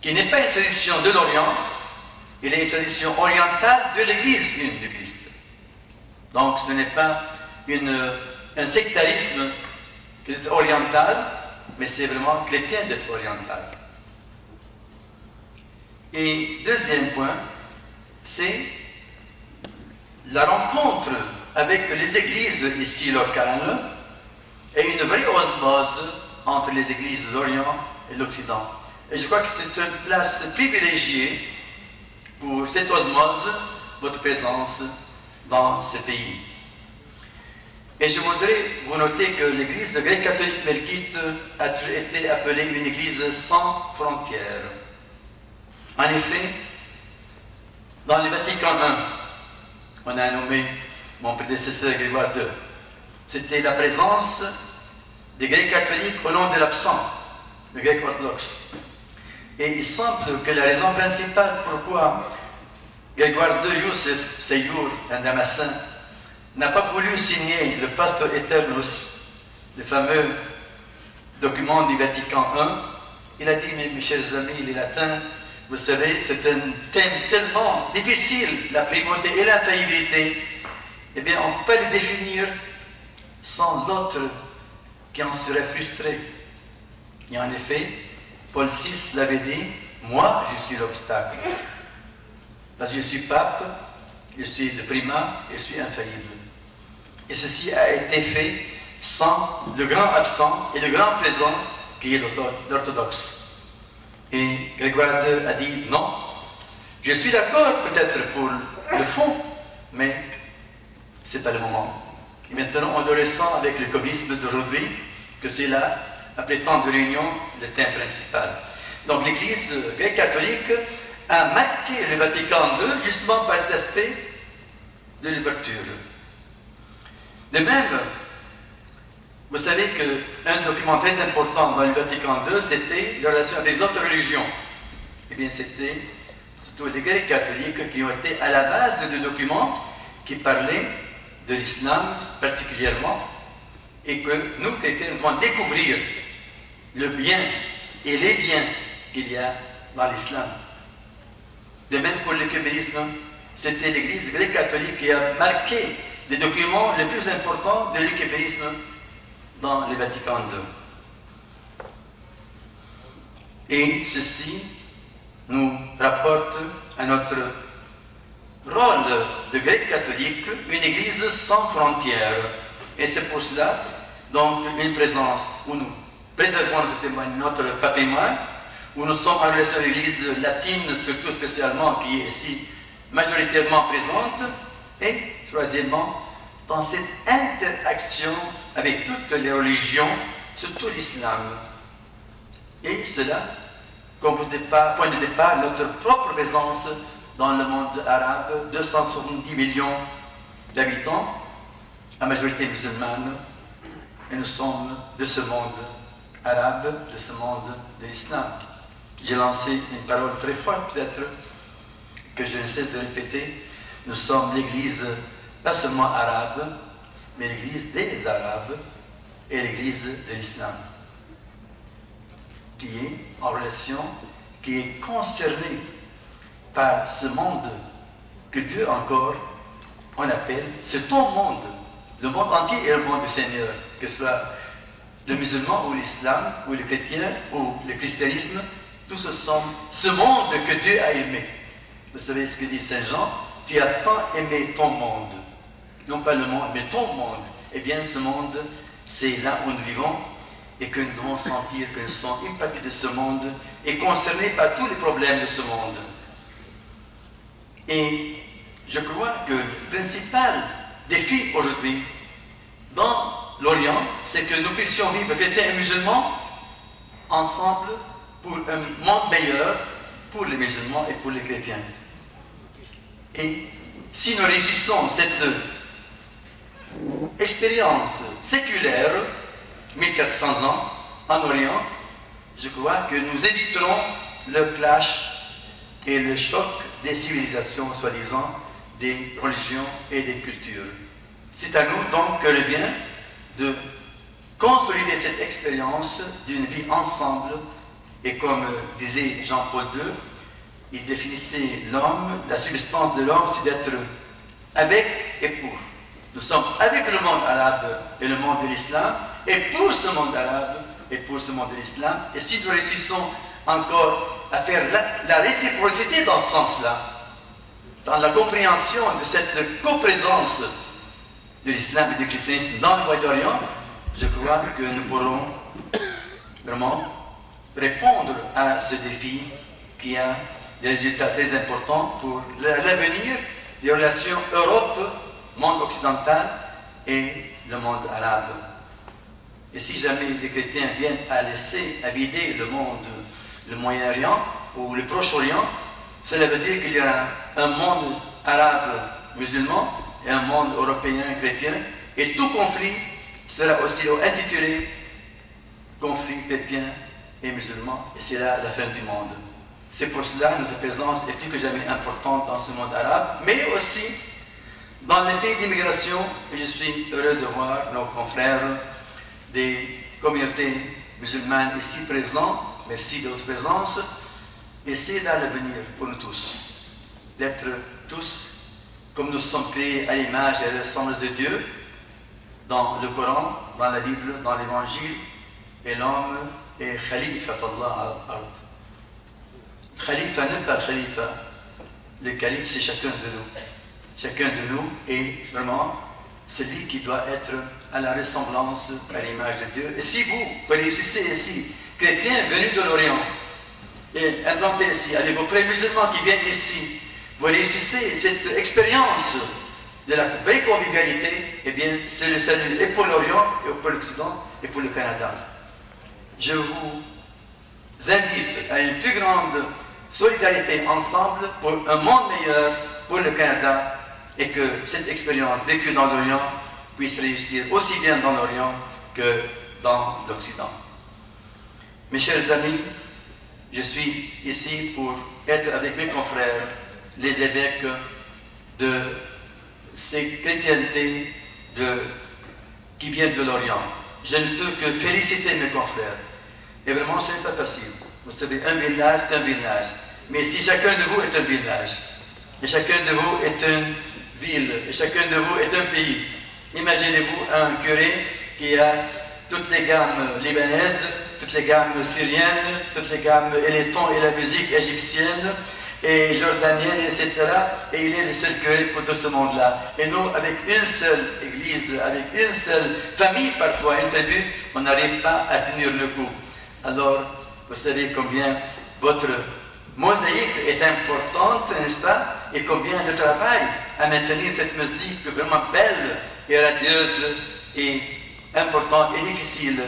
qui n'est pas une tradition de l'Orient, il est une tradition orientale de l'Église une du Christ. Donc ce n'est pas un sectarisme d'être oriental, mais c'est vraiment chrétien d'être oriental. Et deuxième point, c'est la rencontre avec les églises ici locales et une vraie osmose entre les églises de l'Orient et de l'Occident. Et je crois que c'est une place privilégiée pour cette osmose, votre présence dans ce pays. Et je voudrais vous noter que l'église grecque-catholique melkite a toujours été appelée une église sans frontières. En effet, dans le Vatican I, on a nommé mon prédécesseur Grégoire II. C'était la présence des Grecs catholiques au nom de l'absent, le grec orthodoxe. Et il semble que la raison principale pourquoi Grégoire II Youssef Seyour, un Damascène, n'a pas voulu signer le Pastor Aeternus, le fameux document du Vatican I, il a dit, mes chers amis, les latins, vous savez, c'est un thème tellement difficile, la primauté et l'infaillibilité, eh bien, on ne peut pas le définir sans l'autre qui en serait frustré. Et en effet, Paul VI l'avait dit, moi, je suis l'obstacle. Parce que je suis pape, je suis le primat, je suis infaillible. Et ceci a été fait sans le grand absent et le grand présent qui est l'orthodoxe. Et Grégoire II a dit non, je suis d'accord peut-être pour le fond, mais ce n'est pas le moment. Et maintenant, on le ressent avec le communisme d'aujourd'hui, que c'est là, après tant de réunions, le thème principal. Donc l'Église grecque-catholique a marqué le Vatican II justement par cet aspect de l'ouverture. De même, vous savez qu'un document très important dans le Vatican II, c'était la relation avec les autres religions. Eh bien, c'était surtout les Grecs catholiques qui ont été à la base de deux documents qui parlaient de l'islam particulièrement, et que nous, chrétiens, nous devons découvrir le bien et les biens qu'il y a dans l'islam. De même pour le kémérisme, c'était l'Église grecque catholique qui a marqué les documents les plus importants de l'ecuménisme dans le Vatican II. Et ceci nous rapporte à notre rôle de grec catholique, une église sans frontières. Et c'est pour cela, donc, une présence où nous préservons notre patrimoine, où nous sommes en relation avec l'église latine, surtout spécialement, qui est ici majoritairement présente, et troisièmement, dans cette interaction avec toutes les religions, surtout l'islam. Et cela, comme point de départ, notre propre présence dans le monde arabe, 270 millions d'habitants, à majorité musulmane, et nous sommes de ce monde arabe, de ce monde de l'islam. J'ai lancé une parole très forte, peut-être, que je ne cesse de répéter. Nous sommes l'Église, pas seulement arabe, mais l'Église des Arabes et l'Église de l'islam, qui est en relation, qui est concernée par ce monde que Dieu encore, on appelle, c'est ton monde. Le monde entier est le monde du Seigneur, que ce soit le musulman ou l'islam, ou le chrétien, ou le christianisme, tous ce monde que Dieu a aimé. Vous savez ce que dit Saint Jean? Tu as tant aimé ton monde, non pas le monde, mais ton monde. Eh bien, ce monde, c'est là où nous vivons, et que nous devons sentir que nous sommes une partie de ce monde, et concernés par tous les problèmes de ce monde. Et je crois que le principal défi aujourd'hui, dans l'Orient, c'est que nous puissions vivre, chrétiens et musulmans, ensemble, pour un monde meilleur, pour les musulmans et pour les chrétiens. Et si nous réussissons cette expérience séculaire, 1400 ans, en Orient, je crois que nous éviterons le clash et le choc des civilisations, soi-disant, des religions et des cultures. C'est à nous donc que revient de consolider cette expérience d'une vie ensemble Et comme disait Jean-Paul II, il définissait l'homme, la substance de l'homme, c'est d'être avec et pour. Nous sommes avec le monde arabe et le monde de l'islam, et pour ce monde arabe et pour ce monde de l'islam. Et si nous réussissons encore à faire la réciprocité dans ce sens-là, dans la compréhension de cette coprésence de l'islam et du christianisme dans le Moyen-Orient, je crois que nous pourrons vraiment répondre à ce défi qui a des résultats très importants pour l'avenir des relations Europe, monde occidental et le monde arabe. Et si jamais les chrétiens viennent à laisser, à vider le monde, le Moyen-Orient ou le Proche-Orient, cela veut dire qu'il y aura un monde arabe musulman et un monde européen chrétien, et tout conflit sera aussi intitulé conflit chrétien et musulman, et c'est là la fin du monde. C'est pour cela que notre présence est plus que jamais importante dans ce monde arabe, mais aussi dans les pays d'immigration, et je suis heureux de voir nos confrères des communautés musulmanes ici présents, merci de votre présence, et c'est là l'avenir pour nous tous, d'être tous comme nous sommes créés à l'image et à la ressemblance de Dieu, dans le Coran, dans la Bible, dans l'Évangile, et l'homme est Khalifa d'Allah al-Ard. Khalifa n'est pas Khalifa, le calife c'est chacun de nous. Chacun de nous est vraiment celui qui doit être à la ressemblance, à l'image de Dieu. Et si vous réussissez ici, chrétiens venus de l'Orient, et implantés ici, avec vos frères musulmans qui viennent ici, vous réussissez cette expérience de la vraie convivialité, eh bien, c'est le salut et pour l'Orient, et pour l'Occident, et pour le Canada. Je vous invite à une plus grande solidarité ensemble pour un monde meilleur pour le Canada, et que cette expérience vécue dans l'Orient puisse réussir aussi bien dans l'Orient que dans l'Occident. Mes chers amis, je suis ici pour être avec mes confrères, les évêques de ces chrétientés qui viennent de l'Orient. Je ne peux que féliciter mes confrères. Et vraiment, ce n'est pas facile. Vous savez, un village, c'est un village. Mais si chacun de vous est un village, et chacun de vous est une ville, et chacun de vous est un pays, imaginez-vous un curé qui a toutes les gammes libanaises, toutes les gammes syriennes, toutes les gammes et les tons et la musique égyptienne, et jordanienne, etc. Et il est le seul curé pour tout ce monde-là. Et nous, avec une seule église, avec une seule famille, parfois une tribu, on n'arrive pas à tenir le coup. Alors, vous savez combien votre mosaïque est importante, n'est-ce pas? Et combien de travail à maintenir cette musique vraiment belle et radieuse et importante et difficile.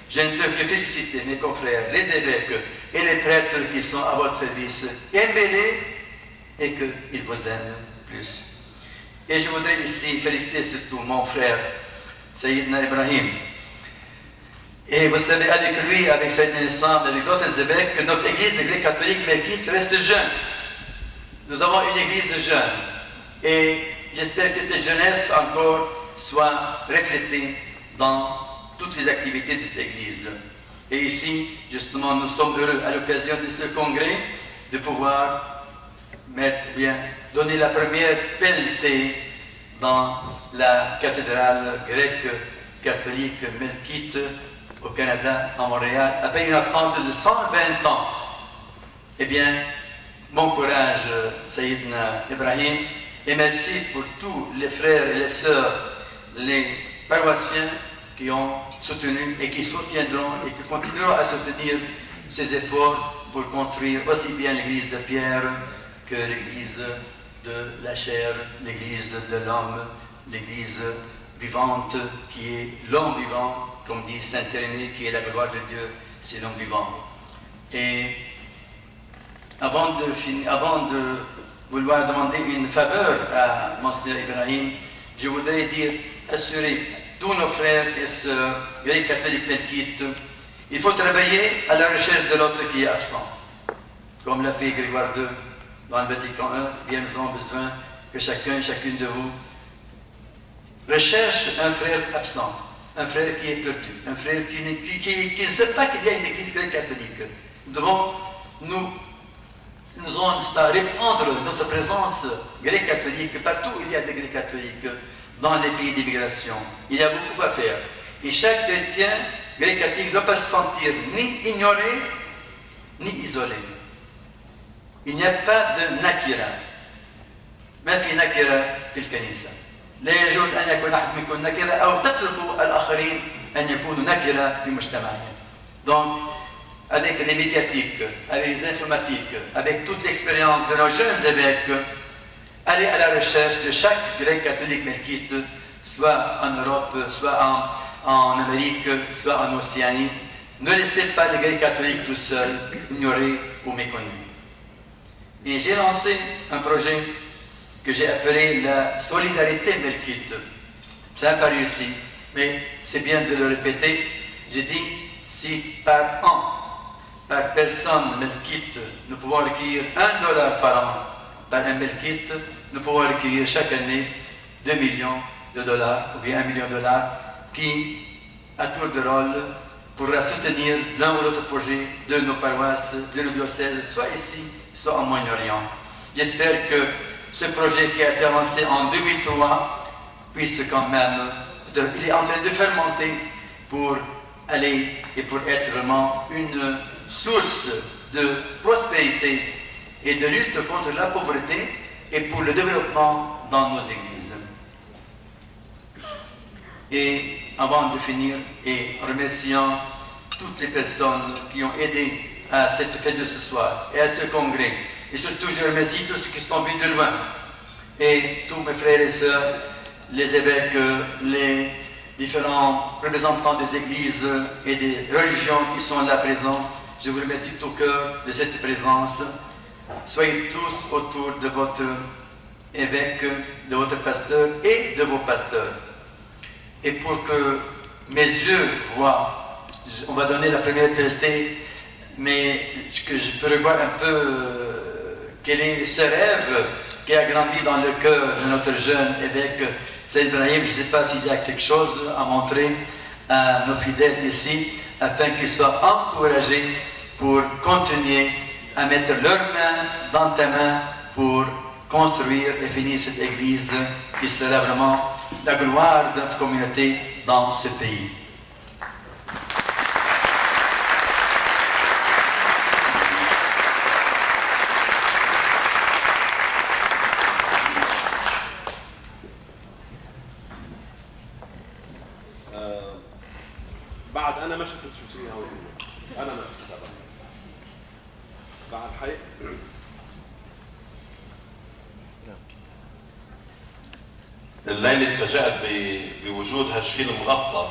Je ne peux que féliciter mes confrères, les évêques et les prêtres qui sont à votre service. Aimez-les et qu'ils vous aiment plus. Et je voudrais ici féliciter surtout mon frère, Sayyidna Ibrahim. Et vous savez, avec lui, avec Sayyidna Issam, avec d'autres évêques, que notre église, l'église catholique Melkite, reste jeune. Nous avons une église jeune. Et j'espère que cette jeunesse encore soit reflétée dans toutes les activités de cette église. Et ici, justement, nous sommes heureux à l'occasion de ce congrès de pouvoir donner la première pelletée dans la cathédrale grecque catholique Melkite au Canada, à Montréal, après une attente de 120 ans. Eh bien, bon courage, Sayyidna Ibrahim, et merci pour tous les frères et les sœurs, les paroissiens qui ont soutenu et qui soutiendront et qui continueront à soutenir ces efforts pour construire aussi bien l'église de Pierre que l'église de la chair, l'église de l'homme, l'église vivante qui est l'homme vivant, comme dit Saint Irénée, qui est la gloire de Dieu, c'est l'homme vivant. Et avant de vouloir demander une faveur à Monseigneur Ibrahim, je voudrais dire, assurer tous nos frères et sœurs, les catholiques melkites, il faut travailler à la recherche de l'autre qui est absent. Comme l'a fait Grégoire II dans le Vatican I, bien nous avons besoin que chacun et chacune de vous recherche un frère absent, un frère qui est perdu, un frère qui ne sait pas qu'il y a une église catholique. Nous devons nous allons répandre notre présence grecque-catholique. Partout où il y a des Grecs catholiques dans les pays d'immigration. Il y a beaucoup à faire. Et chaque chrétien grec-catholique ne doit pas se sentir ni ignoré, ni isolé. Il n'y a pas de nakira. ما في نكرة في الكنيسة. لا يجوز أن يكون أحد منكم نكرة أو تتركوا الآخرين أن يكونوا نكرة في مجتمعهم. Donc, avec les médiatiques, avec les informatiques, avec toute l'expérience de nos jeunes évêques, allez à la recherche de chaque grec catholique melkite, soit en Europe, soit en Amérique, soit en Océanie. Ne laissez pas les grecs catholiques tout seuls, ignorés ou méconnus. Et j'ai lancé un projet que j'ai appelé la solidarité melkite. Ça n'a pas réussi, mais c'est bien de le répéter. J'ai dit, si par an, par personne melkite, nous pouvons recueillir $1 par an par un melkite, nous pouvons recueillir chaque année $2 millions ou bien $1 million qui, à tour de rôle, pourra soutenir l'un ou l'autre projet de nos paroisses, de nos diocèses, soit ici, soit en Moyen-Orient. J'espère que ce projet qui a été lancé en 2003 puisse quand même, il est en train de fermenter pour aller et pour être vraiment une source de prospérité et de lutte contre la pauvreté et pour le développement dans nos églises. Et avant de finir, et en remerciant toutes les personnes qui ont aidé à cette fête de ce soir et à ce congrès, et surtout je remercie tous ceux qui sont venus de loin, et tous mes frères et sœurs, les évêques, les différents représentants des églises et des religions qui sont là présents. Je vous remercie de tout cœur de cette présence. Soyez tous autour de votre évêque, de votre pasteur et de vos pasteurs. Et pour que mes yeux voient, on va donner la première pelletée, mais que je peux revoir un peu quel est ce rêve qui a grandi dans le cœur de notre jeune évêque Saïd Ibrahim. Je ne sais pas s'il y a quelque chose à montrer à nos fidèles ici, afin qu'ils soient encouragés pour continuer à mettre leurs mains dans ta main pour construire et finir cette église qui sera vraiment la gloire de notre communauté dans ce pays. بعد انا ما شفت شو فيها انا ما شفتها بعد حي الليلة تفاجأت بوجود هالشيء المغطى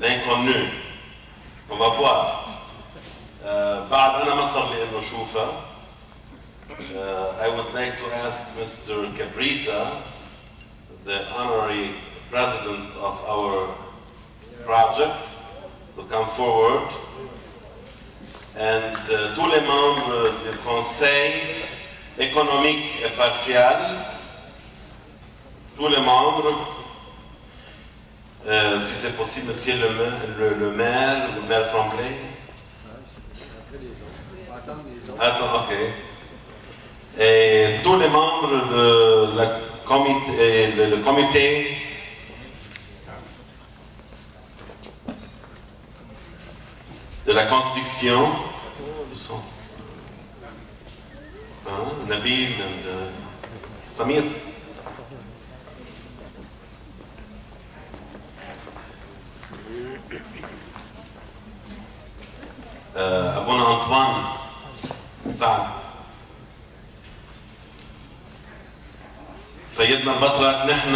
l'inconnu on va voir بعد أنا ما صار لي إنه شوفها I would like to ask Mr. Cabrita, the honorary president of our project, to come forward, and tous les membres du Conseil économique et partial, tous les membres, si c'est possible, monsieur le maire Tremblay. Attends, ok. Et tous les membres de le comité de la construction, ils sont Nabil et Samir. أبونا أنطوان سعد، سيدنا البطرك، نحن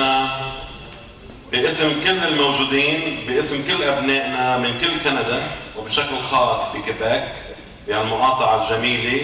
باسم كل الموجودين، باسم كل أبنائنا من كل كندا وبشكل خاص بكيباك بهالمقاطعة الجميلة